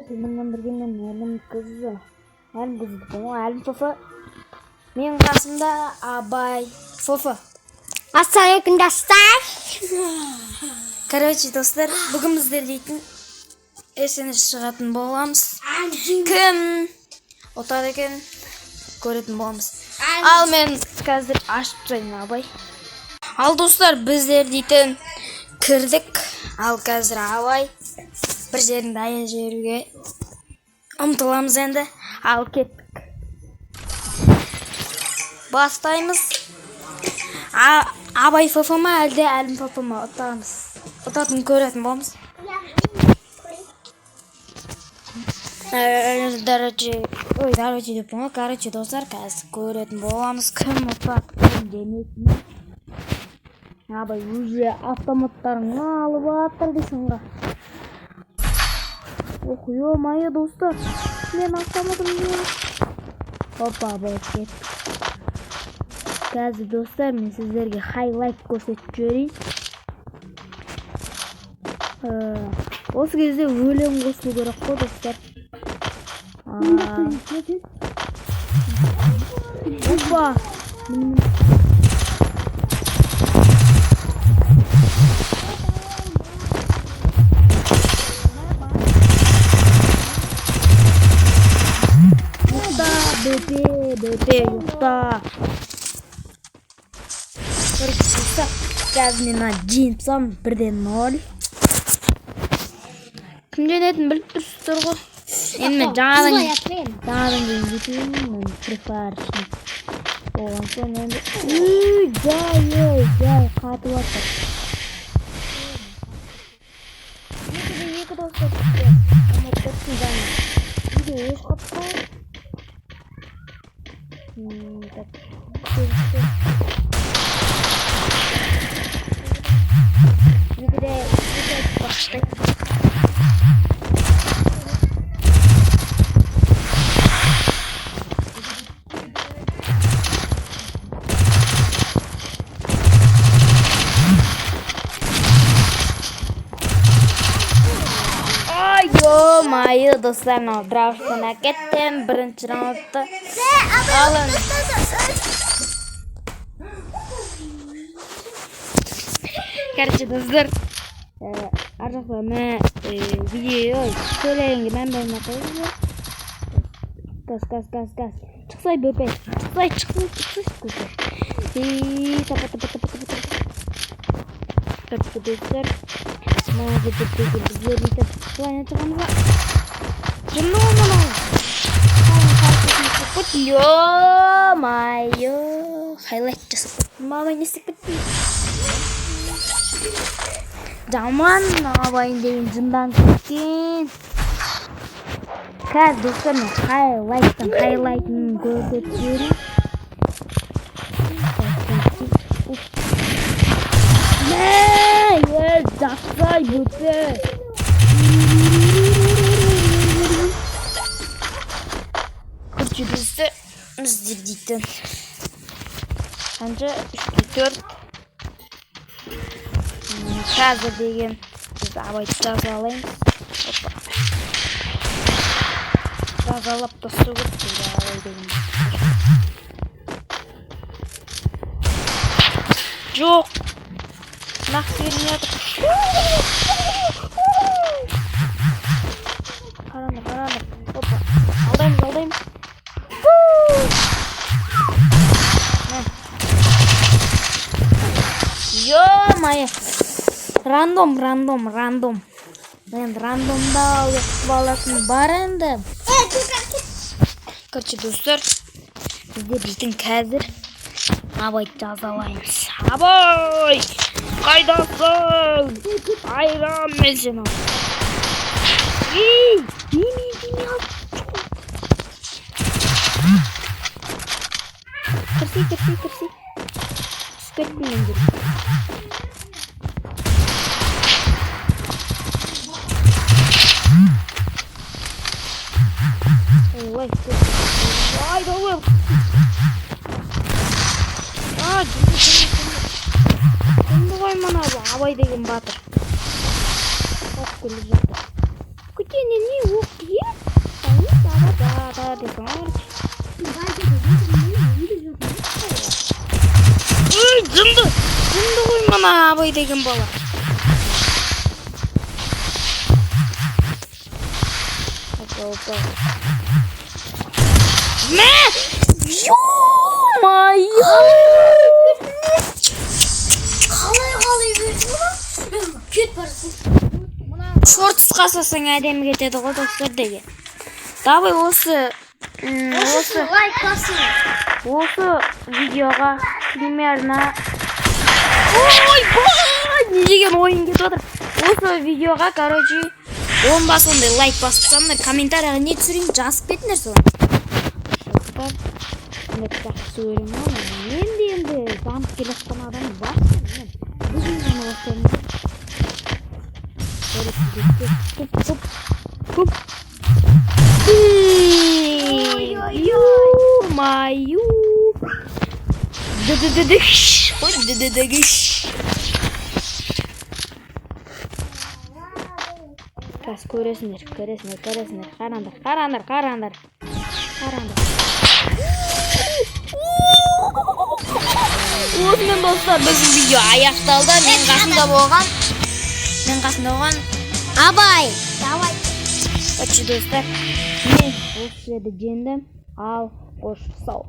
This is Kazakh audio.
Сенімен бірге мен әлім қызы. Әлім Фофа. Мен қасымда Абайф. Ассалайкум достар. Короче, достар, бүгін біздер дейтін Есеннес шығатын боламыз. Кім отады екен көретін боламыз. Ал мен қазір ашып тұрайын Абай. Ал достар, біздер дейтін кірдік. Ал қазір Абай бір жерінде аяз жеруге ұмтыламыз енді. Ал кеттік. Бастаймыз. Абайф ма әлде әлім ма ұтамыз. Ұтатын көретін боламыз. Короче деп болма. Короче достар, қазір көретін боламыз. Кім ұтады, кім демейтін. Абай уже автоматтарын алып атыр дейсің ға. Ох, ё-моё, достар. Мен автоматым жоқ. Опа, болып кеттік. Қазір достар, мен сіздерге хайлайт көрсетіп жіберейін. Осы кезде өлең қосылу керек қой достар. Опа. БП юқта. Көрсетті. Қазір мен жеңсам 1-0. Кімден етін біліп тұрсыздар ғой. Енді мен жаңадан кейін жетейін. Мен префаршын. Оған соң енді. Жай қатып атыр. Екі достар түсті. Ama көрсін жаңа. Үйде еш қатпай. Так, көрсін. Үйде баштайды. Ё-моё, достар, драфтан әкеттім. Бірінші раундты алын. Короче, достар, аржақта мен видео сөйлегенге мән болмай қойды. Газ. Шықсай БП. Шықсай достар. Маңызы біздер етіп планетығанға Ё-моё, хайлайт жасап кеттім. Абай не істеп кеттім. Жаман Абайын деген жындан кеткен. Қазір достар, мен хайлайтын көрсетіп жіберейін. Жақсай бұты. Көрші бізді біздер дейтін. Қанша 3-4. Қазір деген біз Абайды жазалаймыз. Жазалап тастау керек дейді Абай деген. Жоқ. Нақты бермей жатыр. Қаранды. Опа. Алдаймыз. Ё-моё. Рандом. Мен рандомда оқып алатын бар енді. Короче, достар, біздер дейтін қазір Абайды жазалаймыз. Абай! Қайдасың? Айрам мен сені. Неме алып. Кірсей. Түскетпеймін деп. Ай, давай. Давай мана Абай деген батыр. Ок келіп жатыр. Көтене не оқ мына Абай деген бала. Опа. Мә! Ё-моё! Қалай бердің? Кет барсың. Шортс қасасаң әдемі кетеді ғой достар деген. Давай осы Лайк басың. осы видеоға примерно ой, не деген ойын кетіп отыр. Осы видеоға, короче, 10 бас ондай лайк бассаңдар, комментарияға не түсірейін, жазып кетіңдер соны. Жақсы көрем ғой. Енді дамып келе жатқан адам бар. Біз ғана бастаймыз. Ё-моё! Ды-ды-ды-дыш! Ой, ды-ды-ды-гыш! Қазір көресіңдер. Қараңдар. Осымен достар, біздің видео аяқталды. Мен қасында болған Абай. Давай. Өтші достар. Мен осы жерді жеңдім. Ал, қош сау.